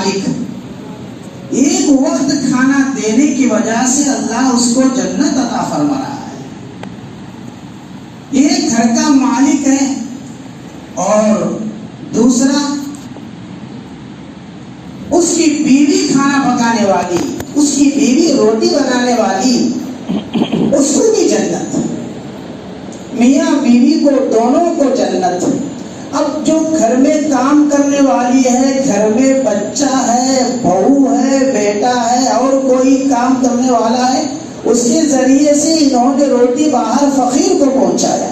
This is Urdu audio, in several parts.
مالک ایک وقت کھانا دینے کی وجہ سے اللہ اس کو جنت عطا فرما رہا ہے. ایک گھر کا مالک ہے اور دوسرا اس کی بیوی کھانا پکانے والی, اس کی بیوی روٹی بنانے والی, اس کو بھی جنت. میاں بیوی کو دونوں کو جنت. اب جو گھر میں کام کرنے والی ہے, گھر میں بچہ ہے, بہو ہے, بیٹا ہے اور کوئی کام کرنے والا ہے, اس کے ذریعے سے انہوں نے روٹی باہر فقیر کو پہنچایا,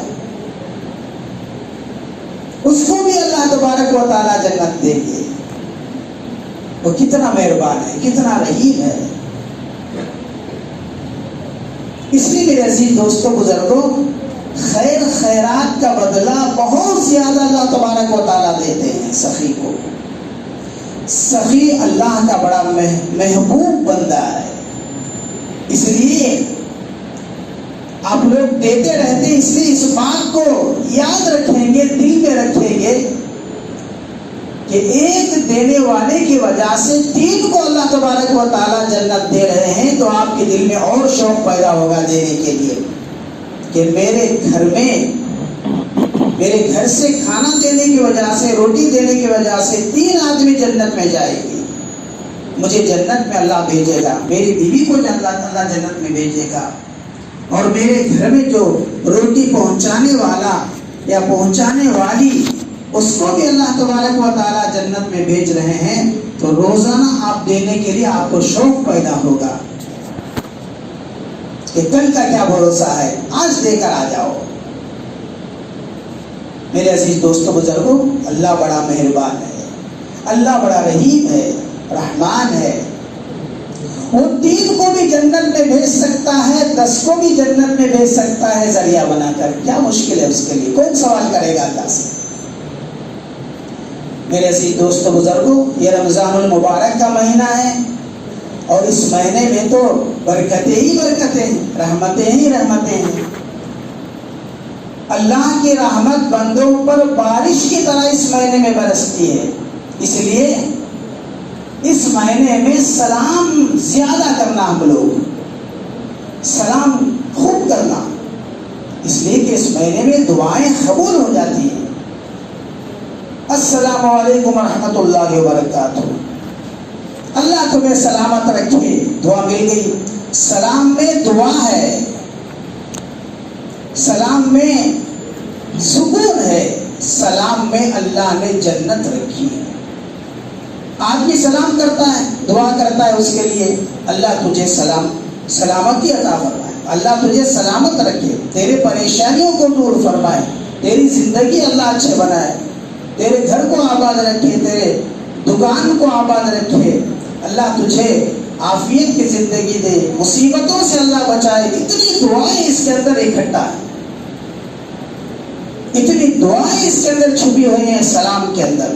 اس کو بھی اللہ تبارک و تعالیٰ جنت دیں گے. وہ کتنا مہربان ہے, کتنا رحیم ہے. اس لیے میرے عزیز دوستوں بزرگوں, خیر خیرات کا بدلہ بہت زیادہ اللہ تبارک و تعالیٰ دیتے ہیں سخی کو. سخی اللہ کا بڑا محبوب بندہ ہے. اس لیے آپ لوگ دیتے رہتے ہیں, اس لیے اس بات کو یاد رکھیں گے, دل میں رکھیں گے کہ ایک دینے والے کی وجہ سے تین کو اللہ تبارک و تعالیٰ جنت دے رہے ہیں, تو آپ کے دل میں اور شوق پیدا ہوگا دینے کے لیے کہ میرے گھر میں, میرے گھر سے کھانا دینے کی وجہ سے, روٹی دینے کی وجہ سے تین آدمی جنت میں جائے گی, مجھے جنت میں اللہ بھیجے گا, میری بیوی کو اللہ جنت میں بھیجے گا, اور میرے گھر میں جو روٹی پہنچانے والا یا پہنچانے والی, اس کو بھی اللہ تبارک و تعالیٰ جنت میں بھیج رہے ہیں. تو روزانہ آپ دینے کے لیے آپ کو شوق پیدا ہوگا کہ کل کا کیا بھروسہ ہے, آج دے کر آ جاؤ. میرے عزیز دوستوں بزرگوں, اللہ بڑا مہربان ہے, اللہ بڑا رحیم ہے, رحمان ہے. وہ تین کو بھی جنت میں بھیج سکتا ہے, 10 کو بھی جنت میں بھیج سکتا ہے ذریعہ بنا کر. کیا مشکل ہے اس کے لیے؟ کون سوال کرے گا اللہ سے؟ میرے عزیز دوستوں بزرگوں, یہ رمضان المبارک کا مہینہ ہے اور اس مہینے میں تو برکتیں ہی برکتیں ہیں, رحمتیں ہی رحمتیں ہیں. اللہ کی رحمت بندوں پر بارش کی طرح اس مہینے میں برستی ہے. اس لیے اس مہینے میں سلام زیادہ کرنا, ہم لوگ سلام خوب کرنا, اس لیے کہ اس مہینے میں دعائیں قبول ہو جاتی ہیں. السلام علیکم ورحمۃ اللہ وبرکاتہ, اللہ تمہیں سلامت رکھے, دعا مل گئی. سلام میں دعا ہے, سلام میں سکون ہے, سلام میں اللہ نے جنت رکھی ہے. آدمی سلام کرتا ہے, دعا کرتا ہے اس کے لیے, اللہ تجھے سلامتی عطا فرمائے, اللہ تجھے سلامت رکھے, تیرے پریشانیوں کو دور فرمائے, تیری زندگی اللہ اچھے بنائے, تیرے گھر کو آباد رکھے, تیرے دکان کو آباد رکھے, اللہ تجھے عافیت کی زندگی دے, مصیبتوں سے اللہ بچائے. اتنی دعائیں اس کے اندر اکٹھا ہے, اتنی دعائیں اس کے اندر چھپی ہوئی ہیں سلام کے اندر.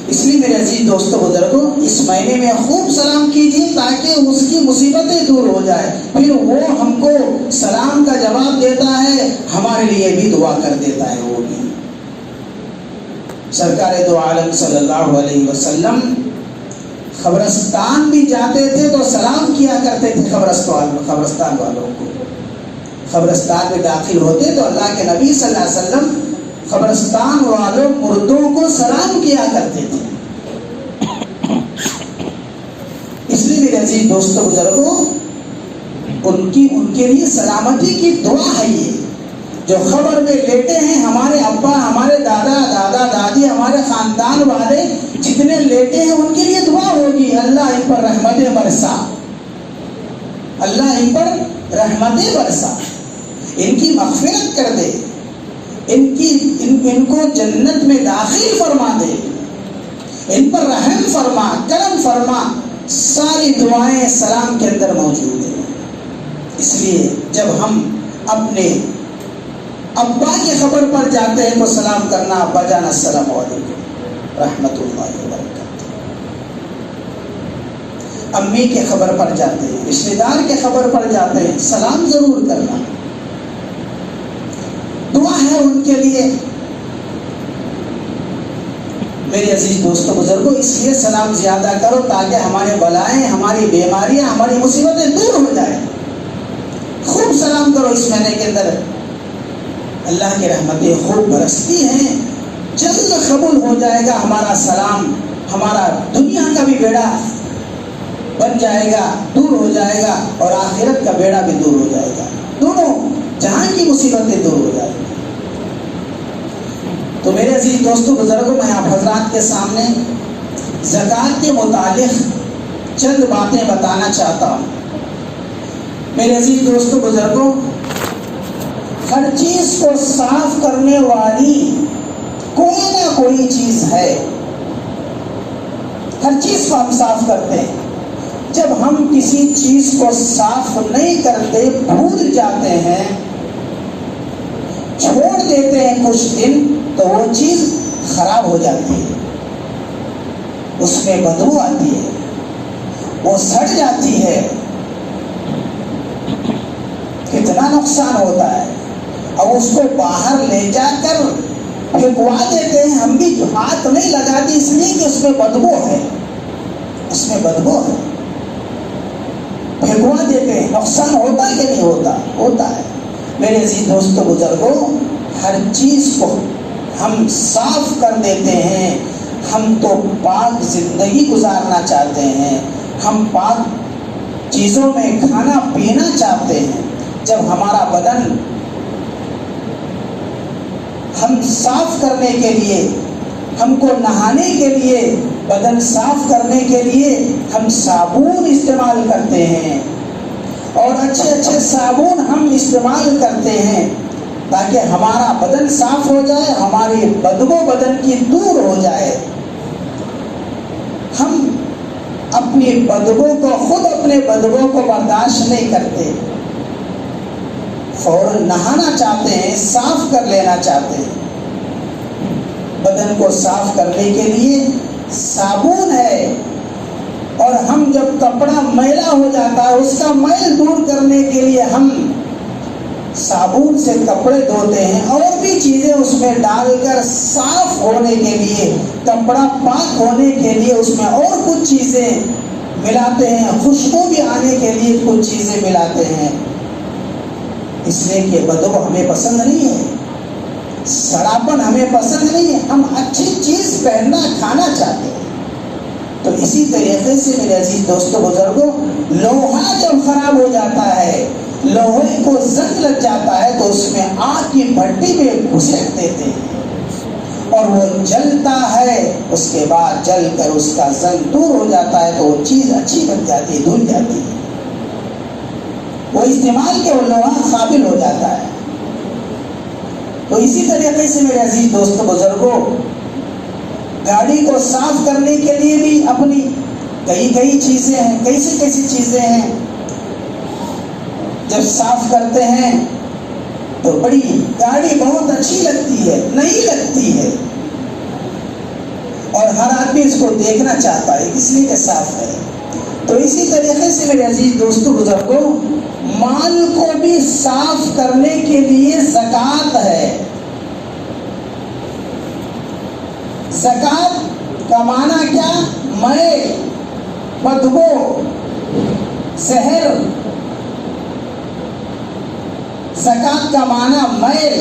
اس لیے میرے عزیز دوستوں بزرگوں, اس مہینے میں خوب سلام کیجیے تاکہ اس کی مصیبتیں دور ہو جائے. پھر وہ ہم کو سلام کا جواب دیتا ہے, ہمارے لیے بھی دعا کر دیتا ہے. وہ بھی سرکار دو عالم صلی اللہ علیہ وسلم قبرستان بھی جاتے تھے تو سلام کیا کرتے تھے قبرستان والوں کو. قبرستان میں داخل ہوتے تو اللہ کے نبی صلی اللہ علیہ وسلم قبرستان والوں مردوں کو سلام کیا کرتے تھے. اس لیے میرے عزیز دوستوں بزرگوں, ان کے لیے سلامتی کی دعا ہے. یہ جو خبر میں لیٹے ہیں, ہمارے ابا, ہمارے دادا دادی, ہمارے خاندان والے جتنے لیٹے ہیں, ان کے لیے دعا ہوگی, اللہ ان پر رحمتیں برسا, اللہ ان پر رحمتیں برسا, ان کی مغفرت کر دے, ان کو جنت میں داخل فرما دے, ان پر رحم فرما, کرم فرما. ساری دعائیں سلام کے اندر موجود ہیں. اس لیے جب ہم اپنے ابا کی خبر پر جاتے ہیں تو سلام کرنا, ابا جان السلام علیکم رحمۃ اللہ وبرکاتہ. امی کے خبر پر جاتے ہیں, رشتے دار کے خبر پر جاتے ہیں, سلام ضرور کرنا, دعا ہے ان کے لیے. میرے عزیز دوستوں بزرگوں، اس لیے سلام زیادہ کرو تاکہ ہمارے بلائیں، ہماری بیماریاں، ہماری مصیبتیں دور ہو جائیں۔ خوب سلام کرو اس مہینے کے اندر، اللہ کی رحمتیں خوب برستی ہیں، جلد قبول ہو جائے گا ہمارا سلام، ہمارا دنیا کا بھی بیڑا بن جائے گا، دور ہو جائے گا، اور آخرت کا بیڑا بھی دور ہو جائے گا، دونوں جہاں کی مصیبتیں دور ہو جائیں گی۔ تو میرے عزیز دوستوں بزرگوں، میں آپ حضرات کے سامنے زکوٰۃ کے متعلق چند باتیں بتانا چاہتا ہوں۔ میرے عزیز دوستوں بزرگوں، ہر چیز کو صاف کرنے والی کوئی نہ کوئی چیز ہے۔ ہر چیز کو ہم صاف کرتے ہیں، جب ہم کسی چیز کو صاف نہیں کرتے، بھول جاتے ہیں، چھوڑ دیتے ہیں کچھ دن، تو وہ چیز خراب ہو جاتی ہے، اس میں بدبو آتی ہے، وہ سڑ جاتی ہے، کتنا نقصان ہوتا ہے۔ اب اس کو باہر لے جا کر پھینکوا دیتے ہیں، ہم بھی ہاتھ نہیں لگاتے اس لیے کہ اس میں بدبو ہے، اس میں بدبو ہے، پھینکوا دیتے ہیں۔ نقصان ہوتا ہے کہ نہیں ہوتا؟ ہوتا ہے۔ میرے عزیز دوستوں بزرگوں، ہر چیز کو ہم صاف کر دیتے ہیں۔ ہم تو پاک زندگی گزارنا چاہتے ہیں، ہم پاک چیزوں میں کھانا پینا چاہتے ہیں۔ جب ہمارا بدن ہم صاف کرنے کے لیے، ہم کو نہانے کے لیے، بدن صاف کرنے کے لیے ہم صابن استعمال کرتے ہیں، اور اچھے اچھے صابن ہم استعمال کرتے ہیں تاکہ ہمارا بدن صاف ہو جائے، ہماری بدبو بدن کی دور ہو جائے۔ ہم اپنی بدبو کو، خود اپنے بدبو کو برداشت نہیں کرتے، فوراً نہانا چاہتے ہیں، صاف کر لینا چاہتے ہیں۔ بدن کو صاف کرنے کے لیے صابن ہے، اور ہم جب کپڑا میلا ہو جاتا ہے، اس کا میل دور کرنے کے لیے ہم صابن سے کپڑے دھوتے ہیں، اور بھی چیزیں اس میں ڈال کر صاف ہونے کے لیے، کپڑا پاک ہونے کے لیے اس میں اور کچھ چیزیں ملاتے ہیں، خوشبو بھی آنے کے لیے کچھ چیزیں ملاتے ہیں، اس لیے کہ بدبو ہمیں پسند نہیں ہے، سڑاپن ہمیں پسند نہیں ہے، ہم اچھی چیز پہننا کھانا چاہتے ہیں۔ تو اسی طریقے سے میرے عزیز دوستوں بزرگوں، لوہا جب خراب ہو جاتا ہے، لوہے کو زنگ لگ جاتا ہے، تو اس میں آگ کی بھٹی میں گھسیٹ دیتے ہیں، اور وہ جلتا ہے، اس کے بعد جل کر اس کا زنگ دور ہو جاتا ہے، تو وہ چیز اچھی بن جاتی ہے، دھل جاتی ہے، وہ استعمال کے وہ لوہا قابل ہو جاتا ہے۔ تو اسی طریقے سے میرے عزیز دوستوں بزرگوں، گاڑی کو صاف کرنے کے لیے بھی اپنی کئی چیزیں ہیں، کیسی چیزیں ہیں۔ جب صاف کرتے ہیں تو بڑی گاڑی بہت اچھی لگتی ہے، نئی لگتی ہے، اور ہر آدمی اس کو دیکھنا چاہتا ہے، اس لیے کہ صاف ہے۔ تو اسی طریقے سے میرے عزیز دوستوں بزرگوں، مال کو بھی صاف کرنے کے لیے زکوٰۃ ہے۔ زکوٰۃ کا معنی کیا؟ میل، بدبو، زہر۔ زکوٰۃ کا معنی میل۔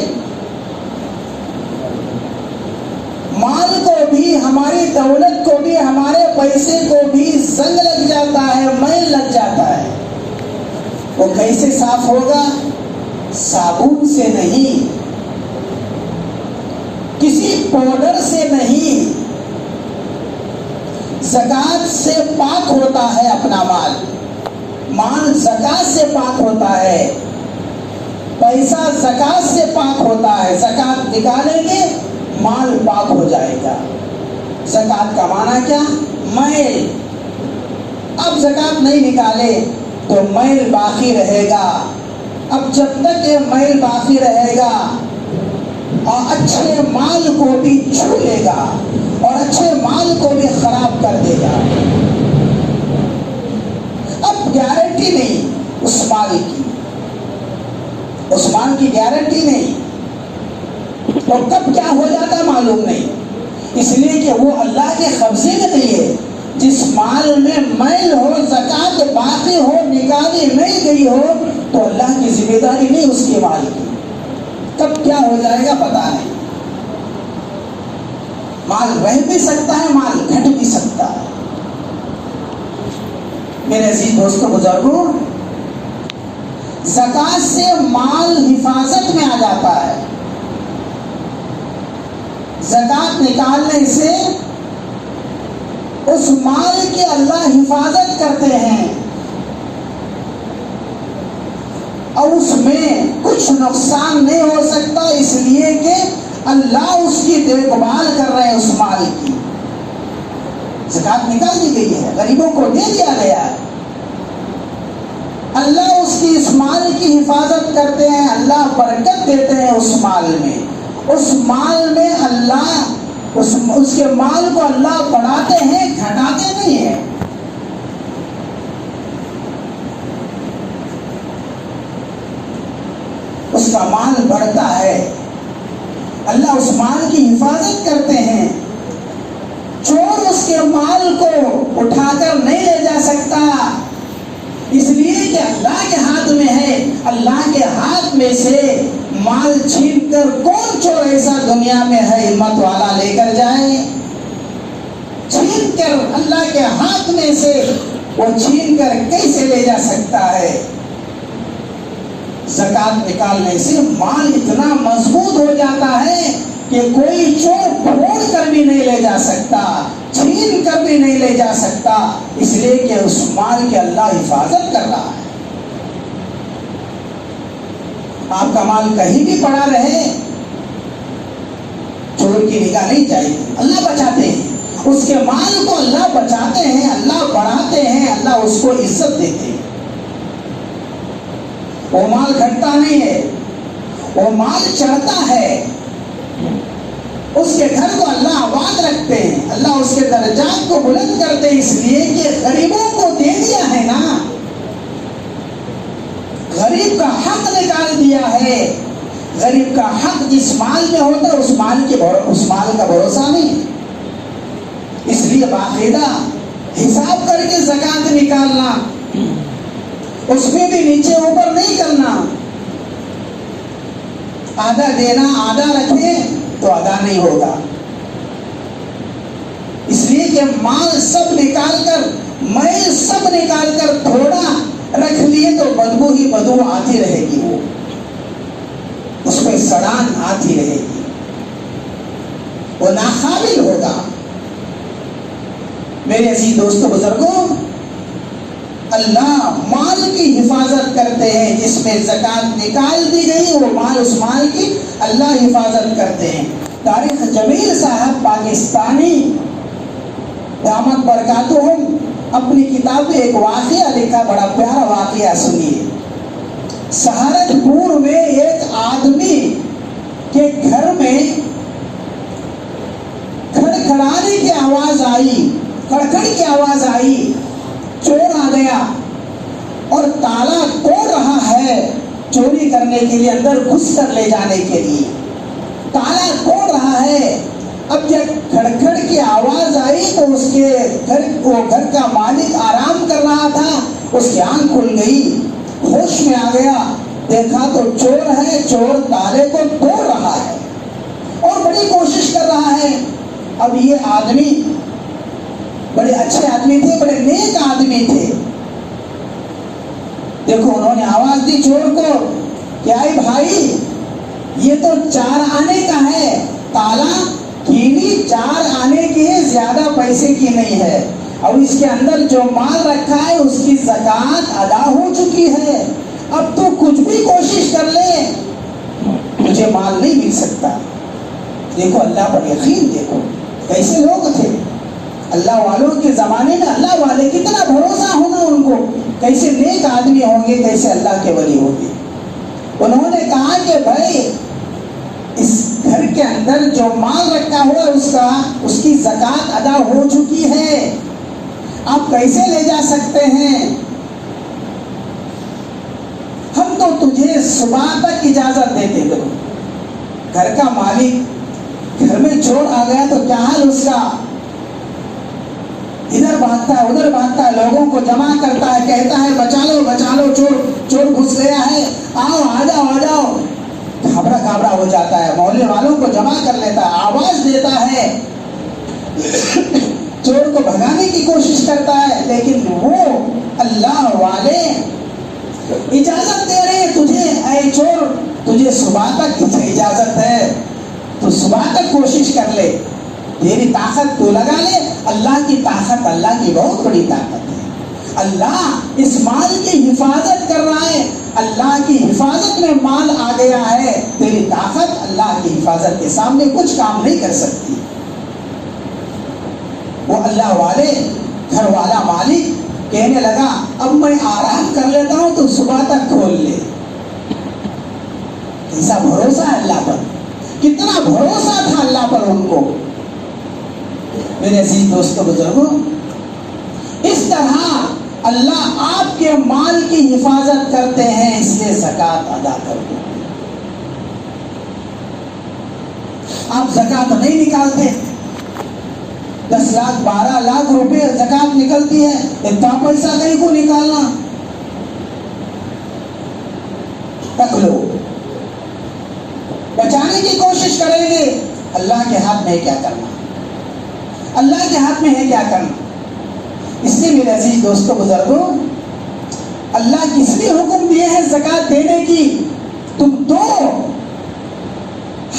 مال کو بھی، ہماری دولت کو بھی، ہمارے پیسے کو بھی زنگ لگ جاتا ہے، میل لگ جاتا ہے۔ وہ کیسے صاف ہوگا؟ صابن سے نہیں، کسی پاؤڈر سے نہیں، زکوٰۃ سے پاک ہوتا ہے اپنا مال۔ مال زکوٰۃ سے پاک ہوتا ہے، پیسہ زکوٰۃ سے پاک ہوتا ہے۔ زکوٰۃ نکالیں گے، مال پاک ہو جائے گا۔ زکوٰۃ کا معنی کیا؟ میل۔ اب زکوٰۃ نہیں نکالے تو میل باقی رہے گا۔ اب جب تک یہ میل باقی رہے گا، اور اچھے مال کو بھی چھو لے گا، اور اچھے مال کو بھی خراب کر دے گا۔ اب گارنٹی نہیں اس مال کی، اس مال کی گارنٹی نہیں، تو کب کیا ہو جاتا معلوم نہیں۔ اس لیے کہ وہ اللہ کے قبضے میں نہیں ہے. جس مال میں میل ہو، زکات باقی ہو، نکالی نہیں گئی ہو، تو اللہ کی ذمہ داری نہیں اس کے مال کی. کب کیا ہو جائے گا پتا نہیں. مال رہ بھی سکتا ہے، مال گھٹ بھی سکتا ہے. میرے عزیز دوستوں بزرگوں، زکات سے مال حفاظت میں آ جاتا ہے. زکات نکالنے سے اس مال کی اللہ حفاظت کرتے ہیں اور اس میں کچھ نقصان نہیں ہو سکتا، اس لیے کہ اللہ اس کی دیکھ بھال کر رہے ہیں. اس مال کی زکات نکال دی گئی ہے، غریبوں کو دے دیا گیا ہے. اللہ اس کی اس مال کی حفاظت کرتے ہیں، اللہ برکت دیتے ہیں اس مال میں. اس مال میں اللہ اس کے مال کو اللہ بڑھاتے ہیں، گھٹاتے نہیں ہیں. اس کا مال بڑھتا ہے، اللہ اس مال کی حفاظت کرتے ہیں. چور اس کے مال کو اٹھا کر نہیں لے جا سکتا، اس لیے کہ اللہ کے ہاتھ میں ہے. اللہ کے ہاتھ میں سے مال چھین کر کون چور ایسا دنیا میں ہے ہمت والا لے کر جائے؟ چھین کر اللہ کے ہاتھ میں سے وہ چھین کر کیسے لے جا سکتا ہے؟ زکات نکالنے سے مال اتنا مضبوط ہو جاتا ہے کہ کوئی چور پھوڑ کر بھی نہیں لے جا سکتا، چھین کر بھی نہیں لے جا سکتا، اس لیے کہ اس مال کی اللہ حفاظت کر رہا ہے. آپ کا مال کہیں بھی پڑا رہے، چور کی نگاہ نہیں جائے گی، اللہ بچاتے ہیں. اس کے مال کو اللہ بچاتے ہیں، اللہ بڑھاتے ہیں، اللہ اس کو عزت دیتے ہیں. وہ مال گھٹتا نہیں ہے، وہ مال چڑھتا ہے. اس کے گھر کو اللہ آباد رکھتے ہیں، اللہ اس کے درجات کو بلند کرتے ہیں، اس لیے کہ غریبوں کو دے دیا ہے نا. غریب کا حق نکال دیا ہے. غریب کا حق جس مال میں ہوتا ہے اس مال کا بھروسہ نہیں. اس لیے باقاعدہ حساب کر کے زکات نکالنا، اس میں بھی نیچے اوپر نہیں کرنا. آدھا دینا آدھا رکھے تو ادا نہیں ہوگا. اس لیے کہ مال سب نکال کر، میل سب نکال کر تھوڑا رکھ لیے تو بدبو ہی بدبو آتی رہے گی، وہ اس پہ سڑان آتی رہے گی، وہ ناقابل ہوگا. میرے عزیز دوستوں بزرگوں، اللہ مال کی حفاظت کرتے ہیں. جس میں زکات نکال دی گئی وہ مال، اس مال کی اللہ حفاظت کرتے ہیں. طارق جمیل صاحب پاکستانی دامت برکاتہم اپنی کتاب میں ایک واقعہ لکھا، بڑا پیارا واقعہ سنیے. سہارنپور میں ایک آدمی کے گھر میں کھڑکھڑانے کی آواز آئی، کڑکڑ کی آواز آئی. چور آ گیا اور تالا توڑ رہا ہے چوری کرنے کے لیے، اندر گھس کر لے جانے کے لیے تالا توڑ رہا ہے. اب جب کھڑکھڑ کی آواز آئی تو اس کے گھر کا مالک آرام کر رہا تھا، اس کی آنکھ کھل گئی، ہوش میں آ گیا. دیکھا تو چور ہے، چور تالے کو توڑ رہا ہے اور بڑی کوشش کر رہا ہے. اب یہ آدمی بڑے اچھے آدمی تھے، بڑے نیک آدمی تھے. دیکھو انہوں نے آواز دی چور کو کہ آئی بھائی، یہ تو 4 آنے کا ہے، تالا کیلی 4 آنے کی ہے، زیادہ پیسے کی نہیں ہے، اور اس کے اندر جو مال رکھا ہے اس کی زکات ادا ہو چکی ہے. اب تو کچھ بھی کوشش کر لے مجھے مال نہیں مل سکتا. دیکھو اللہ پر یقین، دیکھو کیسے لوگ تھے. اللہ والوں کے زمانے میں اللہ والے کتنا بھروسہ ہونا ان کو، کیسے نیک آدمی ہوں گے، کیسے اللہ کے ولی ہوں گے. انہوں نے کہا کہ بھائی اس گھر کے اندر جو مال رکھا ہوا اس کی زکات ادا ہو چکی ہے، آپ کیسے لے جا سکتے ہیں؟ ہم تو تجھے صبح تک اجازت دیتے. گھر کا مالک گھر میں چور آ گیا تو کیا حال اس کا؟ ادھر بھاگتا ہے ادھر بھاگتا ہے، لوگوں کو جمع کرتا ہے، کہتا ہے بچا لو چور گھس گیا ہے، آؤ آ جاؤ، گھبرا ہو جاتا ہے، محلے والوں کو جمع کر لیتا ہے، آواز دیتا ہے، چور کو بھگانے کی کوشش کرتا ہے، لیکن وہ اللہ والے اجازت دے رہے ہیں تجھے، اے چور تجھے صبح تک اجازت ہے، تو صبح تک کوشش کر لے، تیری طاقت تو لگا لے، اللہ کی طاقت اللہ کی بہت بڑی طاقت ہے، اللہ اس مال کی حفاظت کر رہا ہے، اللہ کی حفاظت میں مال آ گیا ہے، تیری طاقت اللہ کی حفاظت کے سامنے کچھ کام نہیں کر سکتی۔ وہ اللہ والے گھر والا مالک کہنے لگا اب میں آرام کر لیتا ہوں تو صبح تک کھول لے۔ کیسا بھروسہ ہے اللہ پر، کتنا بھروسہ تھا اللہ پر ان کو۔ میرے عزیز دوستو بزرگوں، اس طرح اللہ آپ کے مال کی حفاظت کرتے ہیں، اس لیے زکوٰۃ ادا کر دو۔ آپ زکوٰۃ نہیں نکالتے، 10 لاکھ 12 لاکھ روپے زکوٰۃ نکلتی ہے، اتنا پیسہ کہیں کو نکالنا، رکھ لو، بچانے کی کوشش کریں گے، اللہ کے ہاتھ میں کیا کرنا، اللہ کے ہاتھ میں ہے کیا کرنا۔ اس لیے میرے عزیز دوستو بزرگوں، اللہ کس لیے حکم دیے ہیں زکوٰۃ دینے کی؟ تم دو،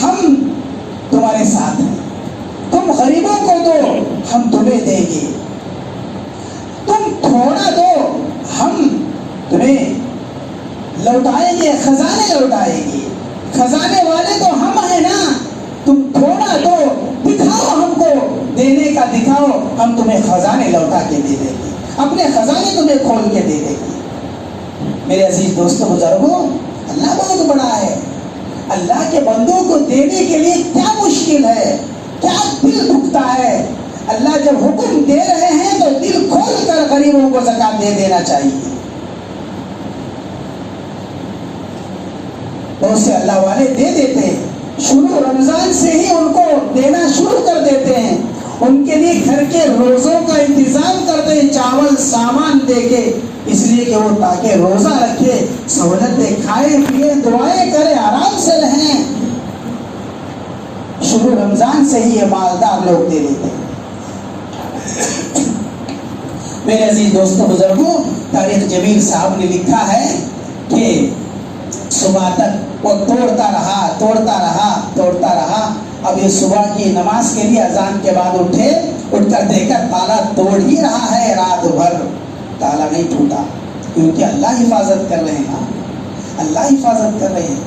ہم تمہارے ساتھ ہیں، تم غریبوں کو دو، ہم تمہیں دیں گے، تم تھوڑا دو، ہم تمہیں لوٹائیں گے، خزانے لوٹائیں گے، خزانے والے تو ہم ہیں نا، تم تھوڑا دو، دکھاؤ ہم کو، دینے کا دکھاؤ، ہم تمہیں خزانے لوٹا کے دے دیں گے، اپنے خزانے تمہیں کھول کے دے دیں گے۔ میرے عزیز دوستو بزرگوں، اللہ بہت بڑا ہے، اللہ کے بندوں کو دینے کے لیے کیا مشکل ہے، کیا دل دکھتا ہے۔ اللہ جب حکم دے رہے ہیں تو دل کھول کر غریبوں کو زکوٰۃ دے دینا چاہیے۔ بہت سے اللہ والے دے دیتے ہیں، شروع رمضان سے ہی ان کو دینا شروع کر دیتے ہیں، ان کے لیے گھر کے روزوں کا انتظام کرتے ہیں، چاول سامان دے کے، اس لیے کہ وہ تاکہ روزہ رکھے، سہولتیں کھائے پیے، دعائیں کرے، آرام سے رہیں۔ شروع رمضان سے ہی یہ مالدار لوگ دے دیتے ہیں۔ میرے عزیز دوستوں بزرگوں، تاریخ جمیل صاحب نے لکھا ہے کہ صبح تک وہ توڑتا رہا، اب یہ صبح کی نماز کے لیے اذان کے بعد اٹھ کر دیکھا تالا توڑ ہی رہا ہے، رات بھر تالا نہیں ٹوٹا، کیونکہ اللہ حفاظت کر رہے ہیں، اللہ حفاظت کر رہے ہیں۔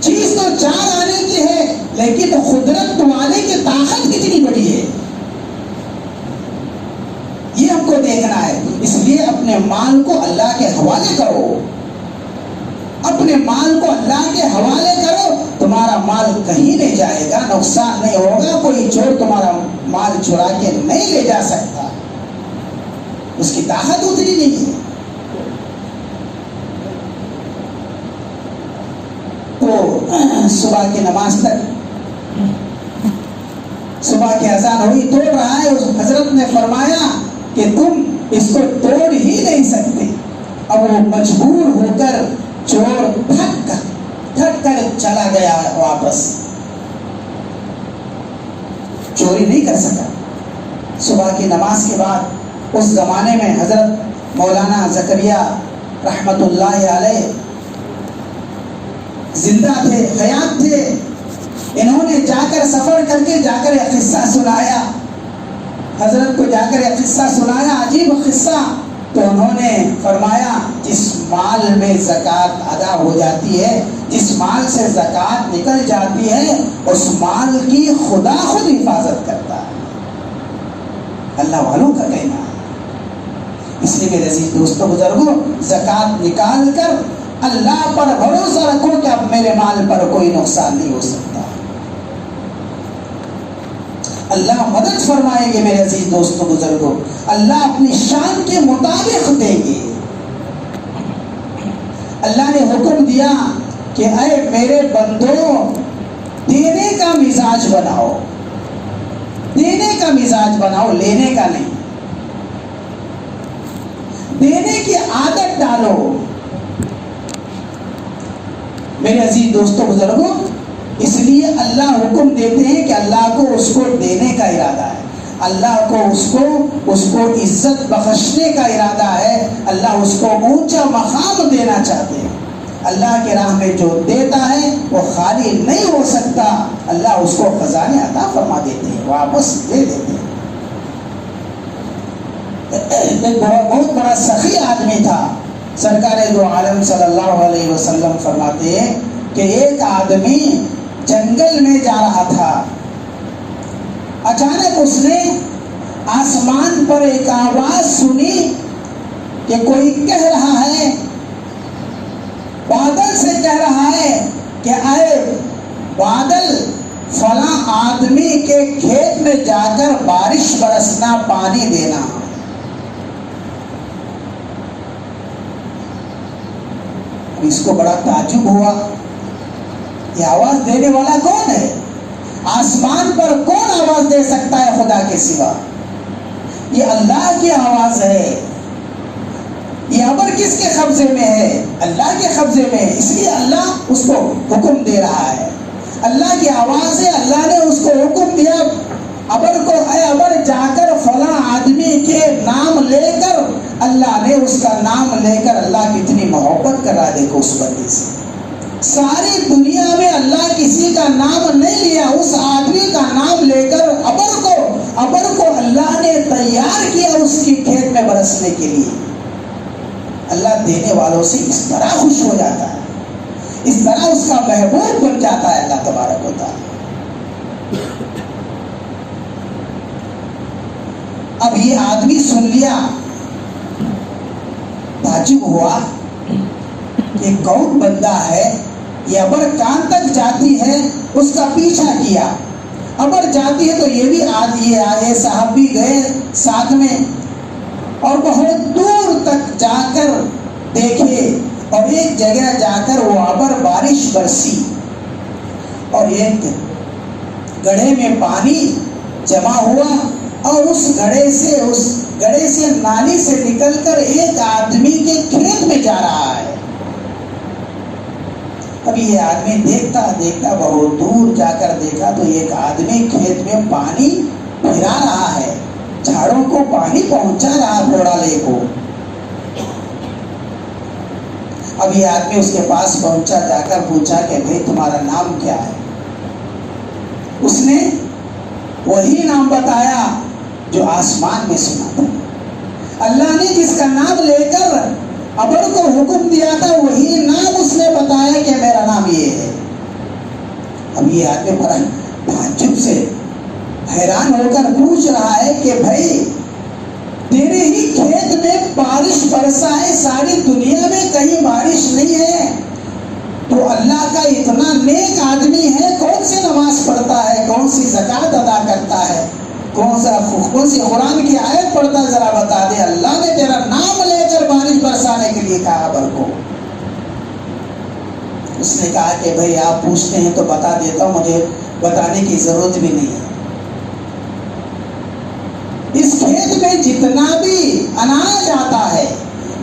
چیز تو 4 آنے کی ہے، لیکن قدرت تمہارے کی طاقت کتنی بڑی ہے، یہ ہم کو دیکھنا ہے۔ اس لیے اپنے مال کو اللہ کے حوالے کرو، اپنے مال کو اللہ کے حوالے کرو، تمہارا مال کہیں نہیں جائے گا، نقصان نہیں ہوگا، کوئی چور تمہارا مال چرا کے نہیں لے جا سکتا، اس کی طاقت اتنی نہیں ہے۔ تو صبح کی نماز تک، صبح کی اذان ہوئی، توڑ رہا ہے، اس حضرت نے فرمایا کہ تم اس کو توڑ ہی نہیں سکتے۔ اب وہ مجبور ہو کر چور تھک کر چلا گیا واپس، چوری نہیں کر سکا۔ صبح کی نماز کے بعد اس زمانے میں حضرت مولانا زکریا رحمت اللہ علیہ زندہ تھے، حیات تھے، انہوں نے جا کر سفر کر کے جا کر ایک قصہ سنایا، حضرت کو جا کر ایک قصہ سنایا، عجیب قصہ۔ تو انہوں نے فرمایا جس مال میں زکوٰۃ ادا ہو جاتی ہے، جس مال سے زکوٰۃ نکل جاتی ہے، اس مال کی خدا خود حفاظت کرتا ہے، اللہ والوں کا کہنا ہے۔ اس لیے میرے عزیز دوستوں بزرگوں، زکوٰۃ نکال کر اللہ پر بھروسہ رکھو کہ اب میرے مال پر کوئی نقصان نہیں ہو سکتا، اللہ مدد فرمائیں گے۔ میرے عزیز دوستوں بزرگوں، اللہ اپنی شان کے مطابق دیں گے۔ اللہ نے حکم دیا کہ اے میرے بندوں، دینے کا مزاج بناؤ، دینے کا مزاج بناؤ، لینے کا نہیں۔ دینے کی عادت ڈالو۔ میرے عزیز دوستوں بزرگوں، اس لیے اللہ حکم دیتے ہیں کہ اللہ کو اس کو دینے کا ارادہ ہے، اللہ کو اس کو عزت بخشنے کا ارادہ ہے، اللہ اس کو اونچا مقام دینا چاہتے ہیں۔ اللہ کے راہ میں جو دیتا ہے وہ خالی نہیں ہو سکتا، اللہ اس کو خزانے عطا فرما دیتے ہیں، واپس دے دیتے ہیں۔ ایک بہت بڑا سخی آدمی تھا، سرکار دو عالم صلی اللہ علیہ وسلم فرماتے ہیں کہ ایک آدمی جنگل میں جا رہا تھا، اچانک اس نے آسمان پر ایک آواز سنی کہ کوئی کہہ رہا ہے، بادل سے کہہ رہا ہے کہ اے بادل، فلاں آدمی کے کھیت میں جا کر بارش برسنا، پانی دینا۔ اس کو بڑا تعجب ہوا، یہ آواز دینے والا کون ہے؟ آسمان پر کون آواز دے سکتا ہے خدا کے سوا؟ یہ اللہ کی آواز ہے۔ یہ امر کس کے قبضے میں ہے؟ اللہ کے قبضے میں ہے، اس لیے اللہ اس کو حکم دے رہا ہے۔ اللہ کی آواز ہے، اللہ نے اس کو حکم دیا ابر کو، اے ابر جا کر فلاں آدمی کے نام لے کر، اللہ نے اس کا نام لے کر، اللہ کتنی محبت کر رہا ہے دیکھو اس بندے سے۔ ساری دنیا میں اللہ کسی کا نام نہیں لیا، اس آدمی کا نام لے کر ابر کو اللہ نے تیار کیا اس کی کھیت میں برسنے کے لیے۔ اللہ دینے والوں سے اس طرح خوش ہو جاتا ہے، اس طرح اس کا محبوب بن جاتا ہے اللہ تبارک و تعالی۔ اب یہ آدمی سن لیا، تعجب ہوا کہ کون بندہ ہے، یہ ابر کان تک جاتی ہے، اس کا پیچھا کیا، ابر جاتی ہے تو یہ بھی آئے، صاحب بھی گئے ساتھ میں، اور بہت دور تک جا کر دیکھے، اور ایک جگہ جا کر وہ ابر بارش برسی، اور ایک گڑھے میں پانی جمع ہوا، اور اس گڑھے سے نالی سے نکل کر ایک آدمی کے کھیت میں جا رہا ہے۔ اب یہ آدمی دیکھتا بہت دور جا کر دیکھا تو ایک آدمی کھیت میں پانی پھرا رہا ہے، جھاڑوں کو پانی پہنچا رہا گھوڑا لے کو۔ اب یہ آدمی اس کے پاس پہنچا، جا کر پوچھا کہ بھائی تمہارا نام کیا ہے؟ اس نے وہی نام بتایا جو آسمان میں سنا تھا۔ اللہ نے جس کا نام لے کر ابر کو حکم دیا تھا وہی نام اس نے بتایا کہ میرا نام یہ ہے۔ اب یہ آدمی بڑا تعجب سے حیران ہو کر پوچھ رہا ہے کہ بھائی تیرے ہی کھیت میں بارش برسا ہے، ساری دنیا میں کہیں بارش نہیں ہے، تو اللہ کا اتنا نیک آدمی ہے، کون سی نماز پڑھتا ہے، کون سی زکوٰۃ ادا کرتا ہے، کون سی قرآن کی آیت پڑھتا ہے، ذرا بتا دے، اللہ نے تیرا نام لے کر بارش برسانے کے لیے کہا ابر کو۔ اس نے کہا کہ بھائی آپ پوچھتے ہیں تو بتا دیتا ہوں، مجھے بتانے کی ضرورت بھی نہیں ہے۔ اس کھیت میں جتنا بھی اناج آتا ہے،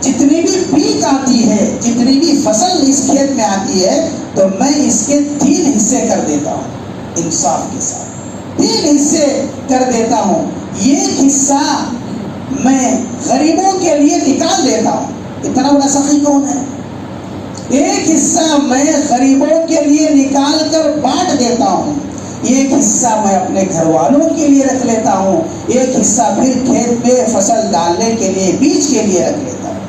جتنی بھی پیک آتی ہے، جتنی بھی فصل اس کھیت میں آتی ہے، تو میں اس کے 3 حصے کر دیتا ہوں، انصاف کے ساتھ 3 حصے کر دیتا ہوں۔ ایک حصہ میں غریبوں کے لیے نکال دیتا ہوں۔ اتنا بڑا سخی کون ہے؟ ایک حصہ میں غریبوں کے لیے نکال کر بانٹ دیتا ہوں، ایک حصہ میں اپنے گھر والوں کے لیے رکھ لیتا ہوں، ایک حصہ پھر کھیت میں فصل ڈالنے کے لیے، بیج کے لیے رکھ لیتا ہوں۔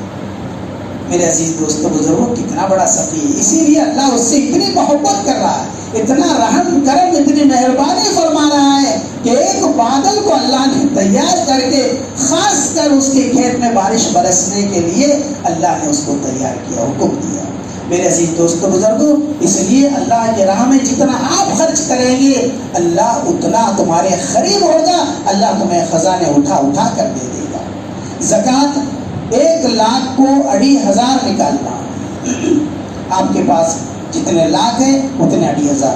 میرے عزیز دوستو بزرگوں، کتنا بڑا سخی ہے، اسی لیے اللہ اس سے اتنی محبت کر رہا ہے، اتنا رحم کرم، اتنی مہربانی فرما رہا ہے کہ ایک بادل کو اللہ نے تیار کر کے خاص کر اس کے کھیت میں بارش برسنے کے لیے اللہ نے اس کو تیار کیا، حکم دیا۔ میرے عزیز دوستو بزرگوں، اس لیے اللہ کی راہ میں جتنا آپ خرچ کریں گے اللہ اتنا تمہارے قریب ہوگا، اللہ تمہیں خزانے اٹھا اٹھا کر دے دے گا۔ زکوٰۃ 1 لاکھ کو 2,500 نکالنا، آپ کے پاس جتنے لاکھ ہیں اتنے 2,500،